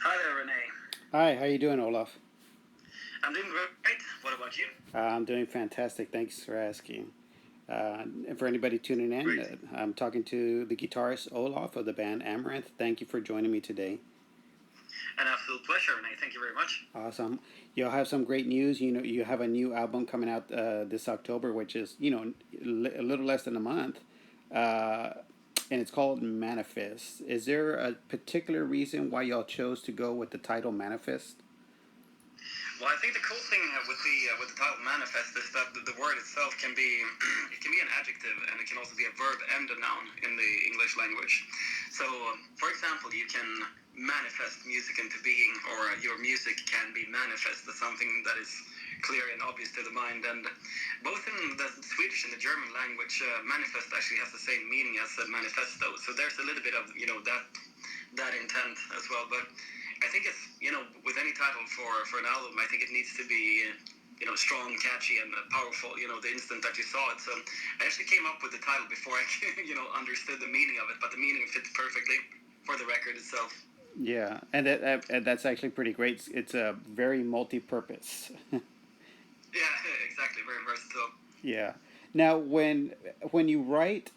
Hi there, Renee. Hi, how you doing, Olaf? I'm doing great. What about you? I'm doing fantastic. Thanks for asking. And for anybody tuning in, Great. I'm talking to the guitarist Olof of the band Amaranth. Thank you for joining me today. An absolute pleasure, Renee. Thank you very much. Awesome. You'll have some great news. You know, you have a new album coming out this October, which is a little less than a month, uh, and it's called Manifest. Is there a particular reason why y'all chose to go with the title Manifest? Well, I think the cool thing with the title manifest is that the word itself can be it can be an adjective and it can also be a verb and a noun in the English language. So, for example, you can manifest music into being, or your music can be manifest as something that is clear and obvious to the mind. And both in the Swedish and the German language, manifest actually has the same meaning as a manifesto. So there's a little bit of that intent as well. But I think it's with any title for an album, I think it needs to be strong, catchy, and powerful. The instant that you saw it. So I actually came up with the title before I understood the meaning of it, but the meaning fits perfectly for the record itself. Yeah, and that's actually pretty great. It's a very multi-purpose. Yeah, exactly. Very versatile. Yeah. Now, when you write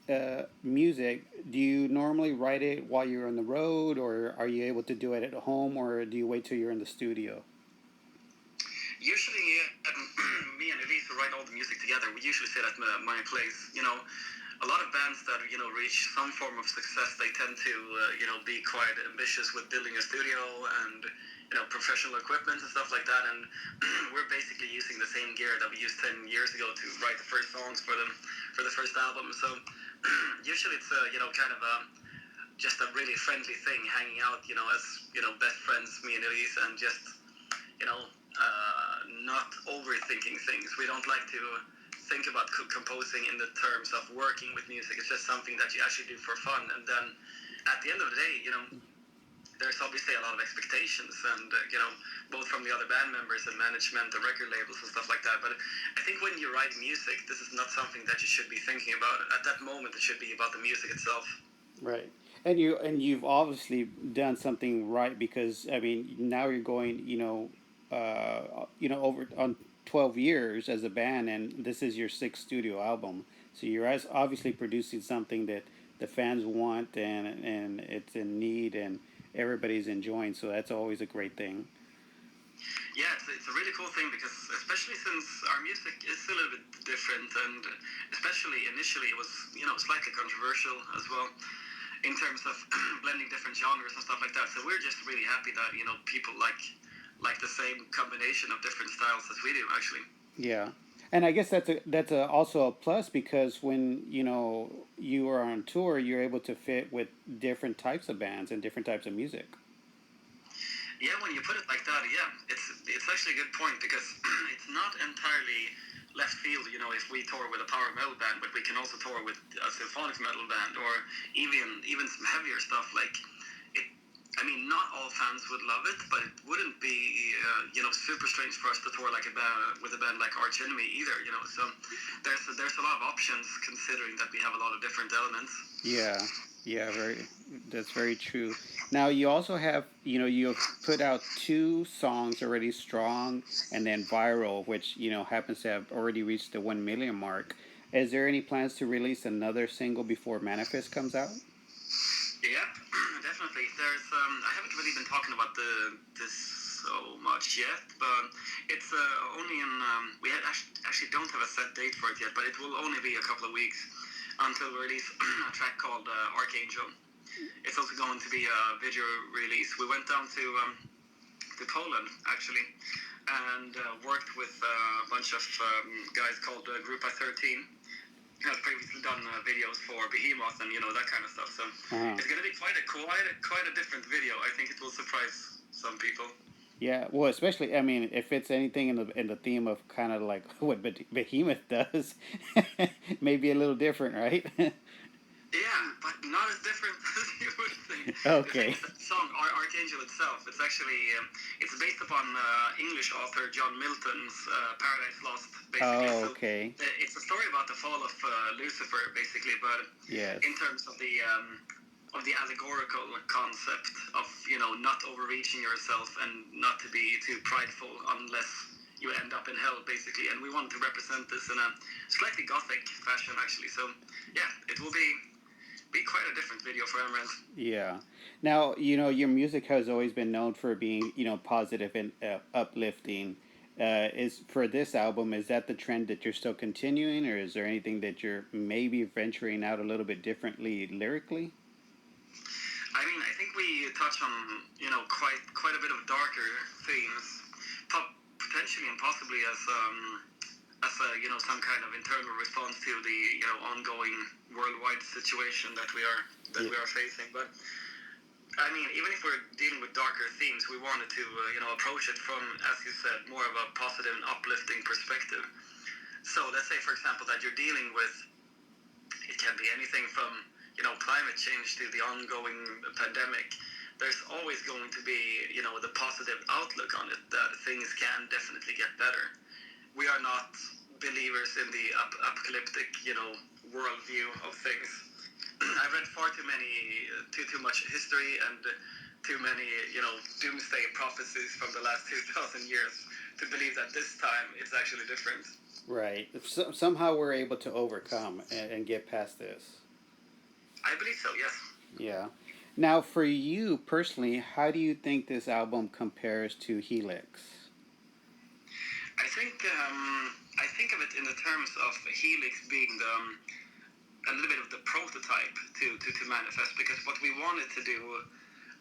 music, do you normally write it while you're on the road, or are you able to do it at home, or do you wait till you're in the studio? Usually, me and Elise who write all the music together. We usually sit at my place. A lot of bands that reach some form of success, they tend to be quite ambitious with building a studio and professional equipment and stuff like that. And we're basically using the same gear that we used 10 years ago to write the first songs for the first album. So usually it's kind of just a really friendly thing, hanging out as best friends, me and Elise, and just not overthinking things. We don't like to think about composing in the terms of working with music. It's just something that you actually do for fun. And then at the end of the day, there's obviously a lot of expectations, and both from the other band members and management, the record labels and stuff like that. But I think when you write music, this is not something that you should be thinking about. At that moment, it should be about the music itself. Right. And you've obviously done something right because I mean now you're going over on 12 years as a band, and this is your sixth studio album. So you're obviously producing something that the fans want, and it's in need, and everybody's enjoying. So that's always a great thing. Yeah, it's a really cool thing because especially since our music is a little bit different, and especially initially it was slightly controversial as well in terms of blending different genres and stuff like that. So we're just really happy that people like the same combination of different styles as we do actually. Yeah, and I guess also a plus because when you are on tour, you're able to fit with different types of bands and different types of music. Yeah, when you put it like that, yeah, it's actually a good point because it's not entirely left field. If we tour with a power metal band, but we can also tour with a symphonic metal band, or even some heavier stuff. Like it, I mean, not all fans would love it, but it wouldn't be super strange for us to tour like a band with a band like Arch Enemy either. So there's a lot of options considering that we have a lot of different elements. Yeah, yeah, that's very true. Now you also have, you've put out two songs already, Strong and then Viral, which, happens to have already reached the 1 million mark. Is there any plans to release another single before Manifest comes out? Yeah, definitely. There's I haven't really been talking about this so much yet, but it's only in we actually don't have a set date for it yet, but it will only be a couple of weeks until we release a track called Archangel. It's also going to be a video release. We went down to Poland actually and worked with a bunch of guys called Group 13. Has previously done videos for Behemoth and that kind of stuff. So Uh-huh. it's going to be quite a different video. I think it will surprise some people. Yeah, well, especially, I mean, if it's anything in the theme of kind of like what Behemoth does, maybe a little different, right? Yeah, but not as different as you would think. The thing Okay. is that the song Archangel itself, it's actually it's based upon English author John Milton's Paradise Lost, basically. Oh, So okay. it's a story about the fall of Lucifer, basically. But Yes. in terms of of the allegorical concept of, you know, not overreaching yourself and not to be too prideful unless you end up in hell, basically. And we want to represent this in a slightly gothic fashion, actually. So yeah, it will be quite a different video for Amaranth. Yeah. Now, your music has always been known for being, positive and uplifting. Is for this album, is that the trend that you're still continuing, or is there anything that you're maybe venturing out a little bit differently lyrically? I mean, I think we touch on, you know, quite a bit of darker themes, potentially and possibly as a, you know, some kind of internal response to the, you know, ongoing worldwide situation that we are facing. But I mean, even if we're dealing with darker themes, we wanted to, you know, approach it from, as you said, more of a positive and uplifting perspective. So let's say, for example, that you're dealing with, it can be anything from, you know, climate change to the ongoing pandemic. There's always going to be, you know, the positive outlook on it, that things can definitely get better. We are not believers in the apocalyptic, you know, worldview of things. I've read far too much history and too many, you know, doomsday prophecies from the last 2,000 years to believe that this time it's actually different. Right. Somehow we're able to overcome and get past this. I believe so, yes. Yeah. Now, for you personally, how do you think this album compares to Helix? I think of it in the terms of Helix being a little bit of the prototype to Manifest, because what we wanted to do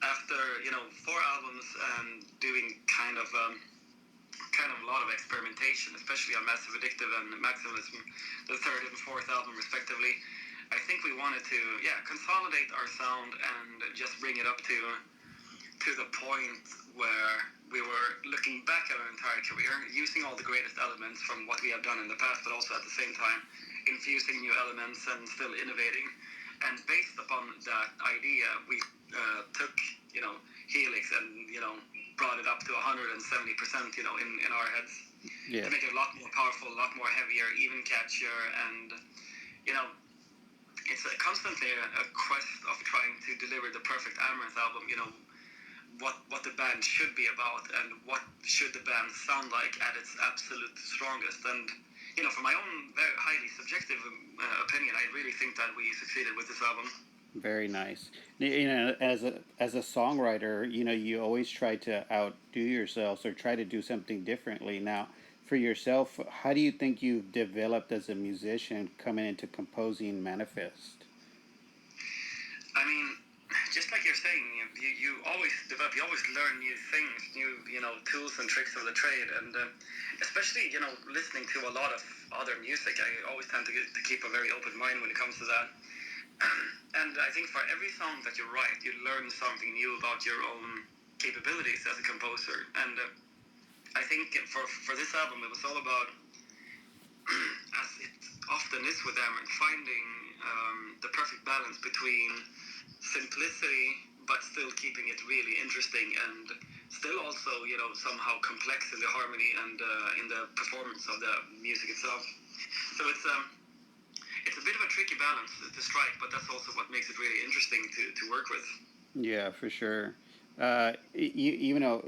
after, you know, 4 albums and doing kind of a lot of experimentation, especially on Massive Addictive and Maximalism, the 3rd and 4th album respectively. I think we wanted to, consolidate our sound and just bring it up to the point where we were looking back at our entire career, using all the greatest elements from what we have done in the past, but also at the same time infusing new elements and still innovating. And based upon that idea, we took, you know, Helix and, you know, brought it up to 170%, you know, in our heads. Yeah. To make it a lot more powerful, a lot more heavier, even catchier, and, you know, it's constantly a quest of trying to deliver the perfect Amaranth album, you know, what the band should be about and what should the band sound like at its absolute strongest. And, you know, from my own very highly subjective opinion, I really think that we succeeded with this album. Very nice. You know, as a songwriter, you know, you always try to outdo yourselves or try to do something differently. Now, for yourself, how do you think you've developed as a musician coming into composing Manifest? I mean, just like you're saying, you always develop, you always learn new things, new, you know, tools and tricks of the trade, and especially, you know, listening to a lot of other music, I always tend to keep a very open mind when it comes to that. And I think for every song that you write, you learn something new about your own capabilities as a composer. And I think for this album, it was all about, as it often is with Amaranth, finding the perfect balance between simplicity, but still keeping it really interesting, and still also, you know, somehow complex in the harmony and in the performance of the music itself. So it's a bit of a tricky balance to strike, but that's also what makes it really interesting to work with. Yeah, for sure. Even though,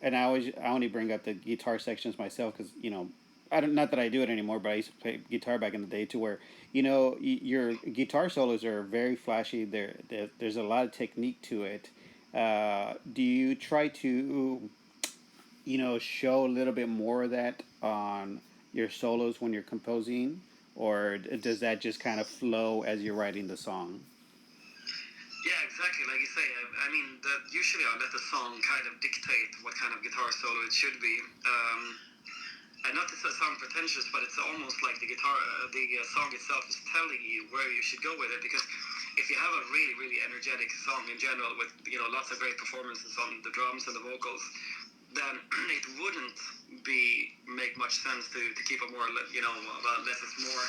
and I only bring up the guitar sections myself because, you know, not that I do it anymore, but I used to play guitar back in the day, to where, you know, your guitar solos are very flashy. There's a lot of technique to it. Do you try to, you know, show a little bit more of that on your solos when you're composing, or does that just kind of flow as you're writing the song? Yeah, exactly. Like you say, I mean, usually I let the song kind of dictate what kind of guitar solo it should be. And not to sound pretentious, but it's almost like the song itself is telling you where you should go with it. Because if you have a really, really energetic song in general with, you know, lots of great performances on the drums and the vocals, then it wouldn't make much sense to keep a more, you know, less is more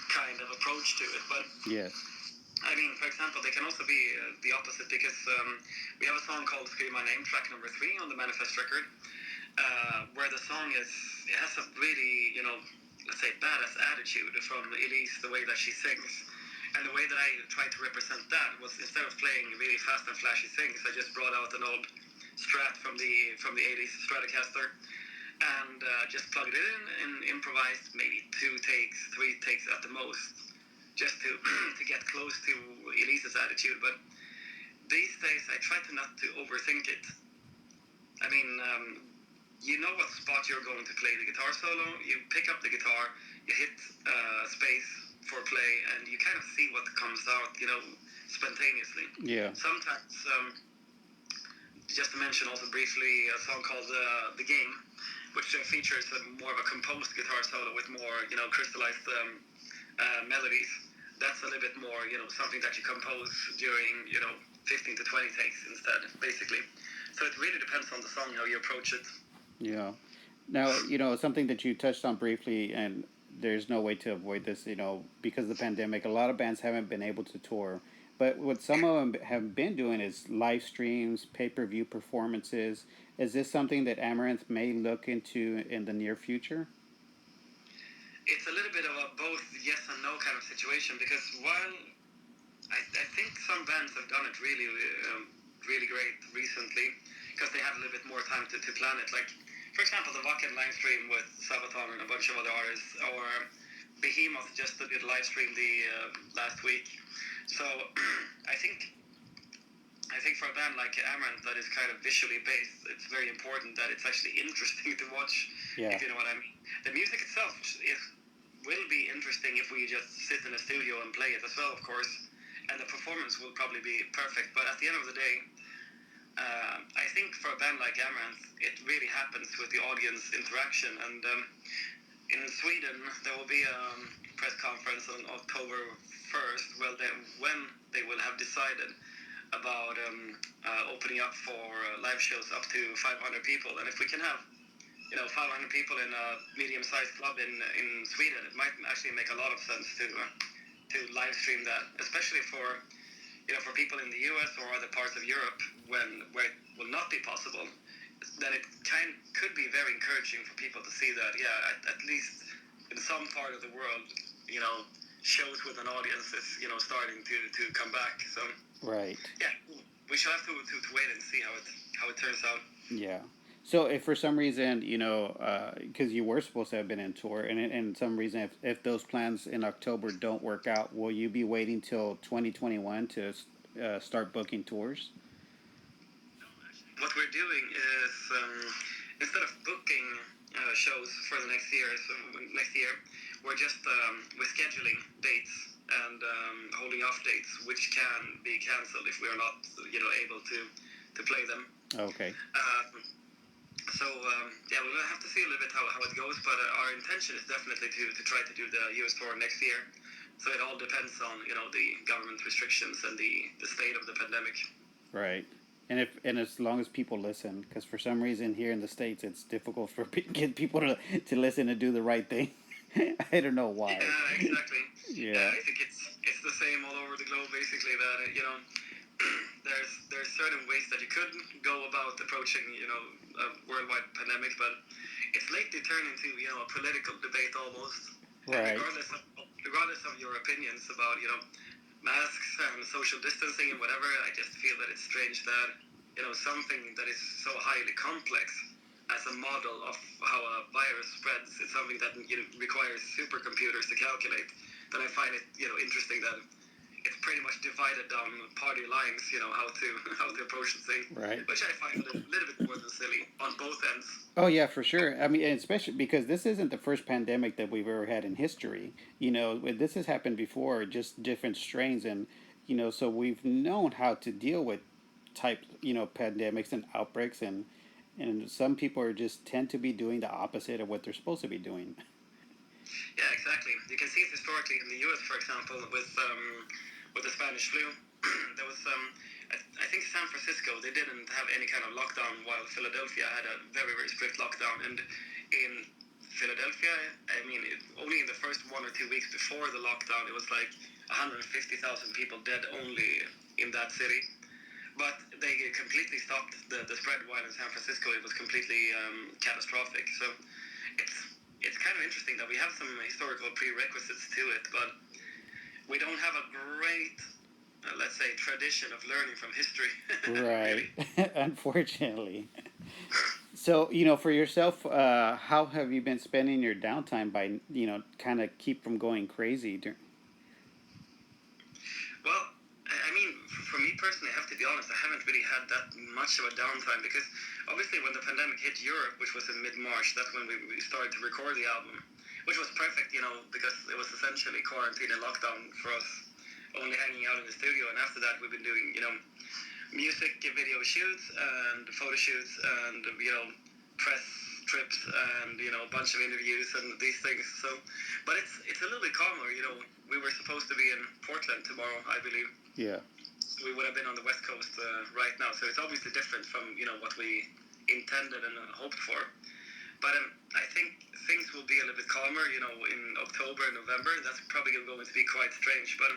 kind of approach to it. But yes. I mean, for example, they can also be the opposite, because we have a song called Scream My Name, track number 3 on the Manifest record, where the song it has a really, you know, let's say badass attitude from Elise, the way that she sings. And the way that I tried to represent that was, instead of playing really fast and flashy things, I just brought out an old Strat from the 80s Stratocaster, and just plugged it in and improvised maybe 2 takes, 3 takes at the most, just to to get close to Elise's attitude. But these days I try to not to overthink it. I mean, you know what spot you're going to play the guitar solo, you pick up the guitar, you hit space for play, and you kind of see what comes out, spontaneously. Yeah. Sometimes, just to mention also briefly, a song called The Game, which features more of a composed guitar solo with more, crystallized melodies. That's a little bit more, something that you compose during, 15 to 20 takes instead, basically. So it really depends on the song, how you approach it. Yeah. Now, something that you touched on briefly, and there's no way to avoid this, because of the pandemic, a lot of bands haven't been able to tour. But what some of them have been doing is live streams, pay-per-view performances. Is this something that Amaranthe may look into in the near future? It's a little bit of a both yes and no kind of situation, because while I think some bands have done it really, really great recently, because they had a little bit more time to plan it. Like, for example, the Wacken live stream with Sabaton and a bunch of other artists, or Behemoth just did live stream last week. So I think for a band like Amaranthe that is kind of visually based, it's very important that it's actually interesting to watch. Yeah. If you know what I mean. The music itself will be interesting if we just sit in a studio and play it as well, of course, and the performance will probably be perfect. But at the end of the day, I think for a band like Amaranthe, it really happens with the audience interaction. And in Sweden, there will be a press conference on October 1st, when they will have decided about opening up for live shows up to 500 people. And if we can have 500 people in a medium-sized club in Sweden, it might actually make a lot of sense to live stream that, especially for people in the US or other parts of Europe where it will not be possible. Then it could be very encouraging for people to see that, at least in some part of the world, shows with an audience is, starting to come back. So right. Yeah, we shall have to wait and see how it turns out. Yeah. So if for some reason, because you were supposed to have been in tour, and some reason, if those plans in October don't work out, will you be waiting till 2021 to start booking tours? What we're doing is, instead of booking shows for the next year, we're just we're scheduling dates and holding off dates, which can be cancelled if we are not, able to play them. Okay. So we'll have to see a little bit how it goes, but our intention is definitely to try to do the US tour next year. So it all depends on the government restrictions and the state of the pandemic. Right, and as long as people listen, because for some reason here in the States it's difficult for get people to listen and do the right thing. I don't know why. Yeah, exactly. Yeah. I think it's the same all over the globe, basically. That there's certain ways that you could go about approaching a worldwide pandemic, but it's lately turned into a political debate almost. Right. And regardless of your opinions about masks and social distancing and whatever, I just feel that it's strange that something that is so highly complex as a model of how a virus spreads is something that requires supercomputers to calculate. Then I find it interesting that it's pretty much divided down party lines, how to approach the thing. Right. Which I find a little bit more than silly on both ends. Oh yeah, for sure. I mean, especially because this isn't the first pandemic that we've ever had in history. This has happened before, just different strains, and so we've known how to deal with pandemics and outbreaks, and some people tend to be doing the opposite of what they're supposed to be doing. Yeah, exactly. You can see it historically in the U.S., for example, with the Spanish flu. There was I think San Francisco, they didn't have any kind of lockdown, while Philadelphia had a very, very strict lockdown. And in Philadelphia, I mean, only in the first 1 or 2 weeks before the lockdown, it was like 150,000 people dead only in that city. But they completely stopped the spread, while in San Francisco it was completely catastrophic. So it's kind of interesting that we have some historical prerequisites to it, but we don't have a great, let's say, tradition of learning from history. Right. Really. Unfortunately. So, for yourself, how have you been spending your downtime by, kind of keep from going crazy? Well, I mean, for me personally, I have to be honest, I haven't really had that much of a downtime because obviously when the pandemic hit Europe, which was in mid-March, that's when we started to record the album, which was perfect, because it was essentially quarantine and lockdown for us, only hanging out in the studio. And after that, we've been doing, music video shoots and photo shoots and, press trips and, a bunch of interviews and these things. So, but it's a little bit calmer, We were supposed to be in Portland tomorrow, I believe. Yeah. We would have been on the West Coast right now. So it's obviously different from, what we intended and hoped for. But I think things will be a little bit calmer, in October and November. That's probably going to be quite strange. But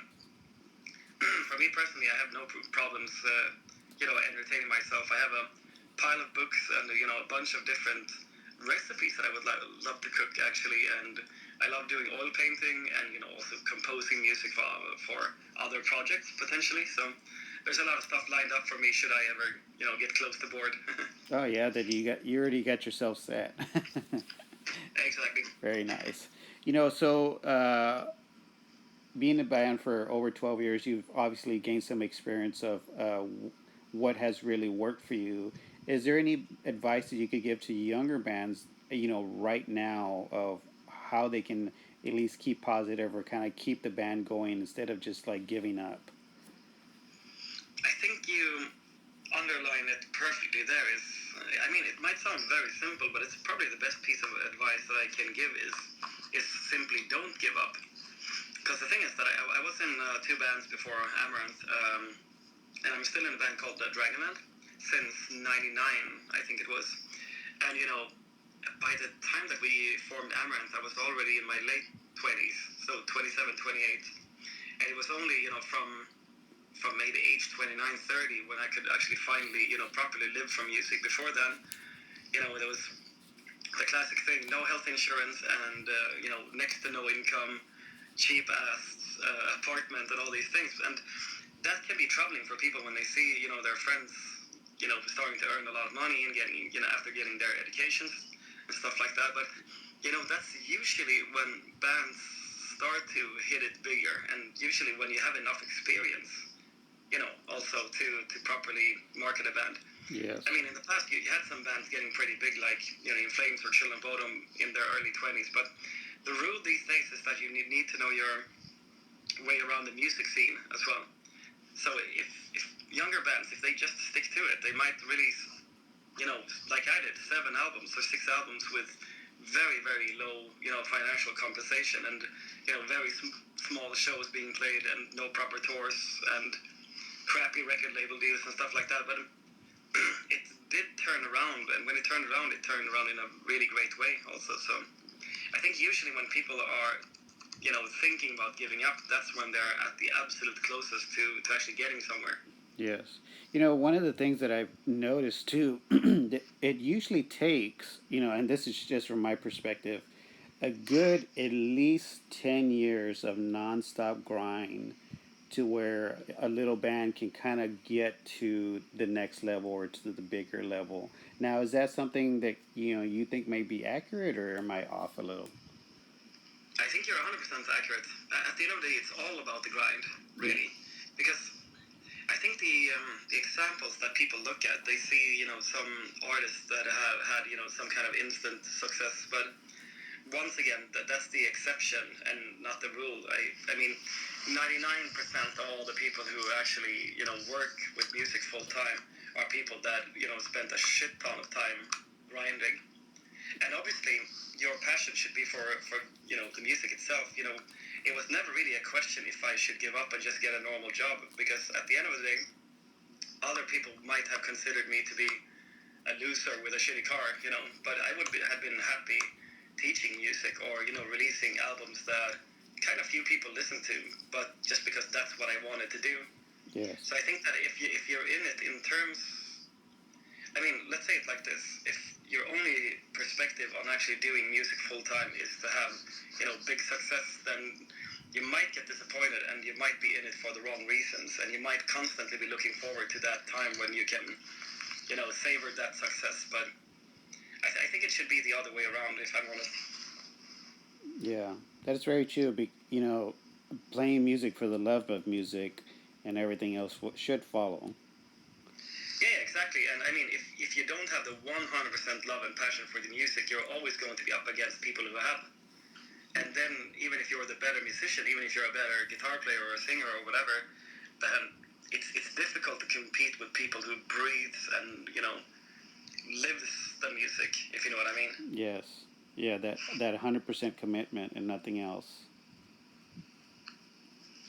for me personally, I have no problems, entertaining myself. I have a pile of books and, a bunch of different recipes that I would love to cook, actually. And I love doing oil painting and, also composing music for other projects, potentially. So there's a lot of stuff lined up for me should I ever, get close to board. Oh yeah, that you already got yourself set. Exactly. Very nice. So being in a band for over 12 years, you've obviously gained some experience of what has really worked for you. Is there any advice that you could give to younger bands, right now, of how they can at least keep positive or kind of keep the band going instead of just like giving up? I think you underline it perfectly there. It might sound very simple, but it's probably the best piece of advice that I can give is simply don't give up. Because the thing is that I was in two bands before Amaranthe, and I'm still in a band called Dragonland since '99, I think it was. And, by the time that we formed Amaranthe, I was already in my late 20s, so 27, 28. And it was only, from maybe age 29, 30 when I could actually finally, properly live from music. Before then, there was the classic thing, no health insurance and, next to no income, cheap ass apartment and all these things. And that can be troubling for people when they see, their friends, starting to earn a lot of money and getting, after getting their educations and stuff like that. But, that's usually when bands start to hit it bigger, and usually when you have enough experience, also to properly market a band. Yes. I mean, in the past, you had some bands getting pretty big, like, In Flames or Children Bodom in their early 20s. But the rule these days is that you need to know your way around the music scene as well. So if younger bands, if they just stick to it, they might release, like I did, 7 albums or 6 albums with very, very low, financial compensation and, very small shows being played and no proper tours and crappy record label deals and stuff like that. But it did turn around, and when it turned around in a really great way also. So I think usually when people are, thinking about giving up, that's when they're at the absolute closest to actually getting somewhere. Yes. One of the things that I've noticed too, it usually takes, and this is just from my perspective, a good at least 10 years of nonstop grind to where a little band can kind of get to the next level or to the bigger level. Now, is that something that, you think may be accurate, or am I off a little? I think you're 100% accurate. At the end of the day, it's all about the grind, really. Because I think the examples that people look at, they see, some artists that have had, some kind of instant success. But once again, that's the exception and not the rule. I mean, 99% of all the people who actually, work with music full time are people that, spent a shit ton of time grinding. And obviously, your passion should be for the music itself. It was never really a question if I should give up and just get a normal job, because at the end of the day, other people might have considered me to be a loser with a shitty car, but I have been happy teaching music or, releasing albums that kind of few people listen to, but just because that's what I wanted to do. Yes. So I think that if you're in it in terms, I mean, let's say it like this: if your only perspective on actually doing music full time is to have, big success, then you might get disappointed, and you might be in it for the wrong reasons, and you might constantly be looking forward to that time when you can, savor that success. But I think it should be the other way around, if I'm honest. Yeah, that's very true. Playing music for the love of music, and everything else should follow. Yeah, exactly. And I mean, if you don't have the 100% love and passion for the music, you're always going to be up against people who have. And then, even if you're the better musician, even if you're a better guitar player or a singer or whatever, then it's difficult to compete with people who breathes and lives the music, if you know what I mean. Yes. Yeah, that 100% commitment and nothing else.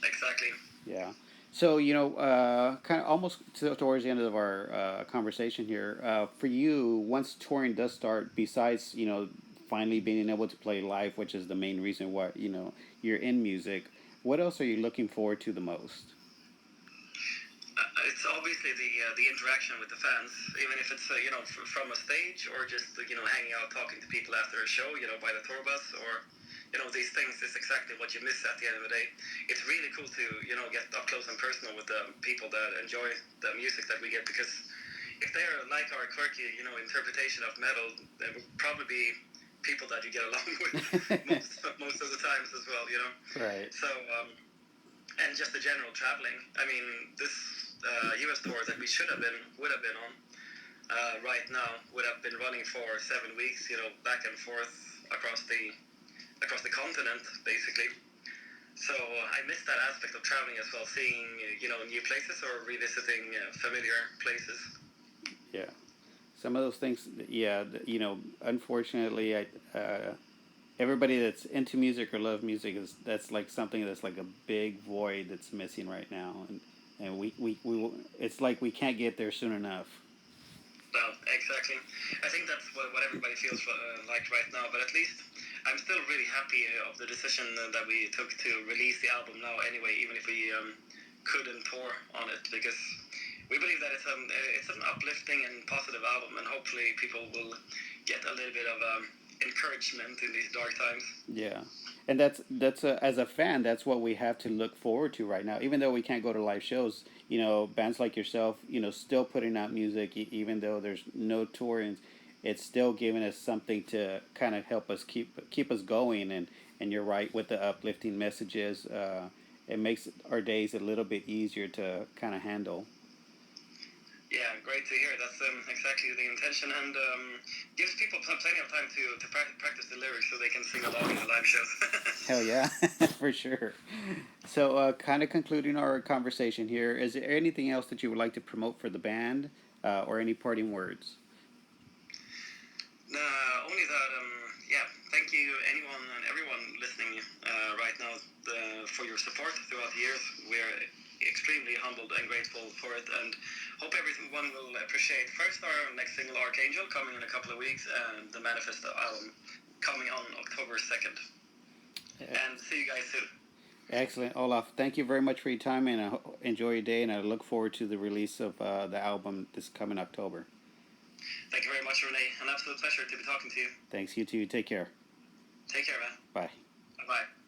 Exactly. Yeah. So, kind of almost towards the end of our conversation here, for you, once touring does start, besides, finally being able to play live, which is the main reason why, you're in music, what else are you looking forward to the most? It's obviously the interaction with the fans, even if it's from a stage or just hanging out talking to people after a show, by the tour bus, or these things is exactly what you miss at the end of the day. It's really cool to get up close and personal with the people that enjoy the music that we get, because if they're like our quirky interpretation of metal, they would probably be people that you get along with most of the times as well. Right. So and just the general traveling. I mean, this US tour that we would have been on right now would have been running for 7 weeks, back and forth across the continent, basically. So I miss that aspect of traveling as well, seeing new places or revisiting familiar places. Yeah. Some of those things, yeah, unfortunately, everybody that's into music or love music that's like something that's like a big void that's missing right now, and we it's like we can't get there soon enough. No, exactly. I think that's what everybody feels like right now. But at least I'm still really happy of the decision that we took to release the album now. Anyway, even if we couldn't tour on it, because we believe that it's an uplifting and positive album, and hopefully people will get a little bit of encouragement in these dark times. Yeah, and that's as a fan, that's what we have to look forward to right now. Even though we can't go to live shows, bands like yourself, still putting out music, even though there's no touring, it's still giving us something to kind of help us keep us going. And you're right with the uplifting messages. It makes our days a little bit easier to kind of handle. Yeah, great to hear. That's exactly the intention, and gives people plenty of time to practice the lyrics so they can sing along in the live shows. Hell yeah, for sure. So, kind of concluding our conversation here, is there anything else that you would like to promote for the band, or any parting words? Only that, yeah, thank you anyone and everyone listening right now for your support throughout the years. We're extremely humbled and grateful for it, and hope everyone will appreciate first our next single, Archangel, coming in a couple of weeks, and the Manifesto album coming on October 2nd. And see you guys soon. Excellent, Olaf. Thank you very much for your time, and enjoy your day, and I look forward to the release of the album this coming October. Thank you very much, Renee. An absolute pleasure to be talking to you. Thanks, you too. Take care. Take care, man. Bye. Bye-bye.